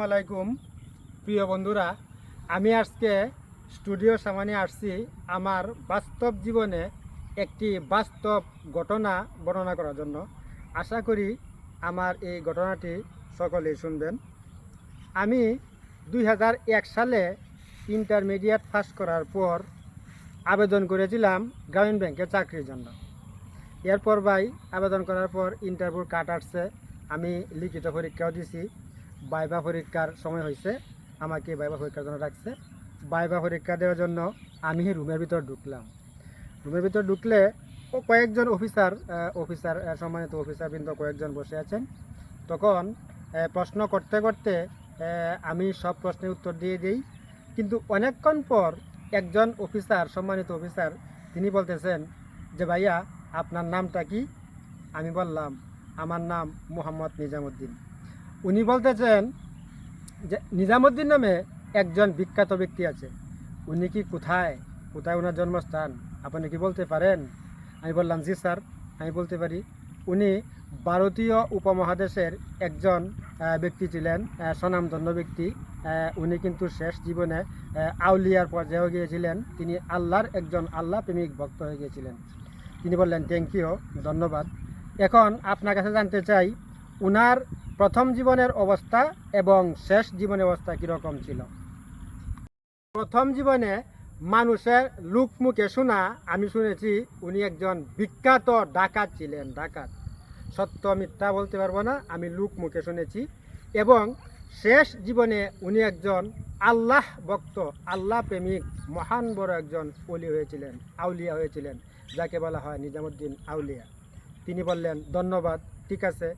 আলাইকুম প্রিয় বন্ধুরা, আমি আজকে স্টুডিওর সামনে আসছি আমার বাস্তব জীবনে একটি বাস্তব ঘটনা বর্ণনা করার জন্য। আশা করি আমার এই ঘটনাটি সকলেই শুনবেন। আমি 2001 সালে ইন্টারমিডিয়েট পাস করার পর আবেদন করেছিলাম গ্রামীণ ব্যাংকে চাকরির জন্য। এরপর আবেদন করার পর ইন্টারভিউ কাট আসছে, আমি লিখিত পরীক্ষাও দিছি। ভাইভা পরীক্ষার সময় হয়েছে, আমাকে ভাইভা পরীক্ষার জন্য রাখছে। ভাইভা পরীক্ষা দেওয়ার জন্য আমি রুমের ভিতর ঢুকলাম। রুমের ভিতর ঢুকলে কয়েকজন অফিসার সম্মানিত অফিসারবৃন্দ কয়েকজন বসে আছেন। তখন প্রশ্ন করতে করতে আমি সব প্রশ্নের উত্তর দিয়ে দিই, কিন্তু অনেকক্ষণ পর একজন সম্মানিত অফিসার তিনি বলতেছেন যে ভাইয়া আপনার নামটা কি? আমি বললাম আমার নাম মোহাম্মদ নিজামুদ্দিন। উনি বলতেছেন যে নিজামুদ্দিন নামে একজন বিখ্যাত ব্যক্তি আছে, উনি কি কোথায় ওনার জন্মস্থান আপনি কি বলতে পারেন? আমি বললাম জি স্যার, আমি বলতে পারি। উনি ভারতীয় উপমহাদেশের একজন ব্যক্তি ছিলেন, স্বনামধন্য ব্যক্তি। উনি কিন্তু শেষ জীবনে আউলিয়ার পর্যায়েও গিয়েছিলেন। তিনি আল্লাহর একজন আল্লাহ প্রেমিক ভক্ত হয়ে গিয়েছিলেন। তিনি বললেন থ্যাংক ইউ, ধন্যবাদ। এখন আপনার কাছে জানতে চাই উনার প্রথম জীবনের অবস্থা এবং শেষ জীবনের অবস্থা কীরকম ছিল। প্রথম জীবনে মানুষের লোক মুখে শোনা আমি শুনেছি উনি একজন বিখ্যাত ডাকাত ছিলেন। ডাকাত, সত্য মিথ্যা বলতে পারবো না, আমি লোক মুখে শুনেছি। এবং শেষ জীবনে উনি একজন আল্লাহ ভক্ত, আল্লাহ প্রেমিক, মহান বড় একজন ওলি হয়েছিলেন, আউলিয়া হয়েছিলেন, যাকে বলা হয় নিজামুদ্দিন আউলিয়া। তিনি বললেন ধন্যবাদ, ঠিক আছে।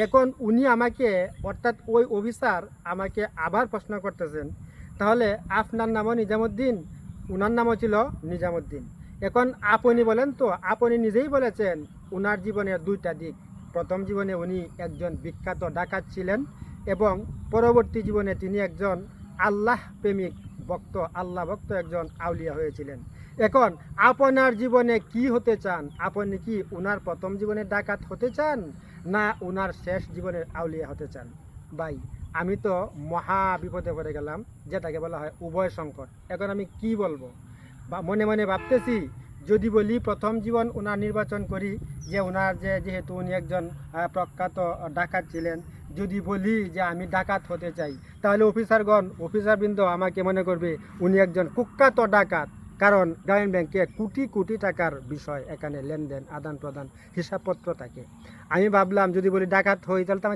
এখন উনি আমাকে, অর্থাৎ ওই অফিসার আমাকে আবার প্রশ্ন করতেছেন, তাহলে আপনার নামও নিজামুদ্দিন? উনার নামও ছিল নিজামুদ্দিন। এখন আপনি বলেন তো, আপনি নিজেই বলেছেন উনার জীবনের দুইটা দিক। প্রথম জীবনে উনি একজন বিখ্যাত ডাকাত ছিলেন এবং পরবর্তী জীবনে তিনি একজন আল্লাহ প্রেমিক ভক্ত, আল্লাহ ভক্ত একজন আউলিয়া হয়েছিলেন। এখন আপনার জীবনে কি হতে চান? আপনি কি উনার প্রথম জীবনের ডাকাত হতে চান না উনার শেষ জীবনের আউলিয়া হতে চান? ভাই, আমি তো মহা বিপদে পড়ে গেলাম, যেটাকে বলা হয় উভয় সংকট। এখন আমি কি বলবো? বা মনে মনে ভাবতেছি, যদি বলি প্রথম জীবন ওনার নির্বাচন করি, যে ওনার যেহেতু উনি একজন প্রখ্যাত ডাকাত ছিলেন, যদি বলি যে আমি ডাকাত হতে চাই, তাহলে অফিসারবৃন্দ আমাকে মনে করবে উনি একজন কুখ্যাত ডাকাত। কারণ গ্রামীণ ব্যাংকে কোটি কোটি টাকার বিষয়, এখানে লেনদেন আদান প্রদান হিসাবপত্র থাকে। আমি ভাবলাম যদি বলি ডাকাত হই তাহলে তো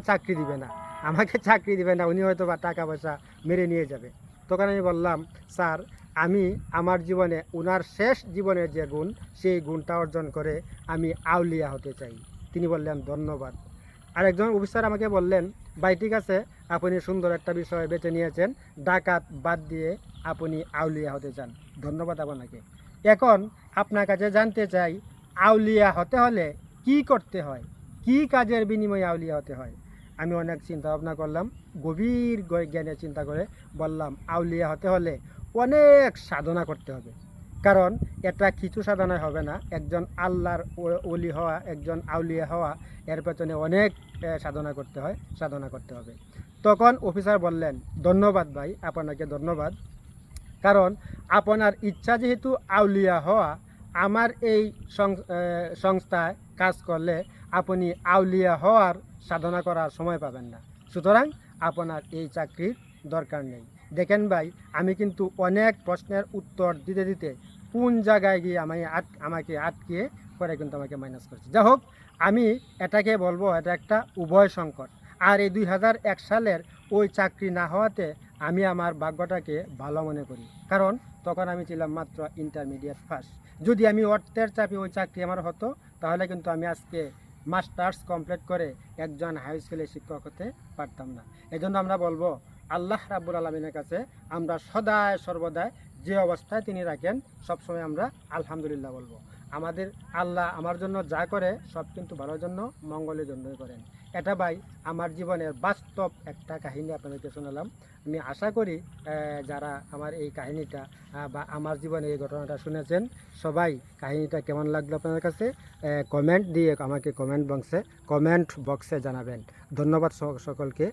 আমাকে চাকরি দিবে না, উনি হয়তো বা টাকা পয়সা মেরে নিয়ে যাবে। তখন আমি বললাম স্যার, আমি আমার জীবনে ওনার শেষ জীবনের যে গুণ, সেই গুণটা অর্জন করে আমি আউলিয়া হতে চাই। তিনি বললেন ধন্যবাদ। আরেকজন অফিসার আমাকে বললেন ভাই ঠিক আছে, আপনি সুন্দর একটা বিষয় বেছে নিয়েছেন, ডাকাত বাদ দিয়ে আপনি আউলিয়া হতে চান, ধন্যবাদ আপনাকে। এখন আপনার কাছে জানতে চাই, আউলিয়া হতে হলে কি করতে হয়, কি কাজের বিনিময়ে আউলিয়া হতে হয়? আমি অনেক চিন্তা ভাবনা করলাম, গভীর জ্ঞানে চিন্তা করে বললাম আউলিয়া হতে হলে অনেক সাধনা করতে হবে। কারণ এটা কিছু সাধনায় হবে না। একজন আল্লাহর ওলি হওয়া, একজন আউলিয়া হওয়া, এর পেছনে অনেক সাধনা করতে হবে। তখন অফিসার বললেন ধন্যবাদ ভাই, আপনাকে ধন্যবাদ। কারণ আপনার ইচ্ছা যেহেতু আউলিয়া হওয়া, আমার এই সংস্থায় কাজ করলে আপনি আউলিয়া হওয়ার সাধনা করার সময় পাবেন না, সুতরাং আপনার এই চাকরির দরকার নেই। দেখেন ভাই, আমি কিন্তু অনেক প্রশ্নের উত্তর দিতে দিতে কোন জায়গায় গিয়ে আমাকে আটকিয়ে পরে কিন্তু আমাকে মাইনাস করছে। যাই হোক, আমি এটাকে বলবো এটা একটা উভয় সংকট। আর এই 2001 সালের ওই চাকরি না হওয়াতে আমি আমার ভাগ্যটাকে ভালো মনে করি। কারণ তখন আমি ছিলাম মাত্র ইন্টারমিডিয়েট পাস। যদি আমি অর্থের চাপে ওই চাকরি আমার হতো, তাহলে কিন্তু আমি আজকে মাস্টার্স কমপ্লিট করে একজন হাই স্কুলের শিক্ষক হতে পারতাম না। এজন্য আমরা বলবো আল্লাহ রাব্বুল আলামিনের কাছে আমরা সদায় সর্বদাই যে অবস্থায় তিনি রাখেন, সবসময় আমরা আলহামদুলিল্লাহ বলবো। আমাদের আল্লাহ আমার জন্য যা করে সব কিন্তু ভালোর জন্য, মঙ্গলের জন্যই করেন। এটা ভাই আমার জীবনের বাস্তব একটা কাহিনী আপনাদেরকে শোনালাম। আমি আশা করি যারা আমার এই কাহিনীটা বা আমার জীবনে এই ঘটনাটা শুনেছেন, সবাই কাহিনীটা কেমন লাগলো আপনাদের কাছে কমেন্ট দিয়ে আমাকে কমেন্ট বক্সে জানাবেন। ধন্যবাদ সকলকে।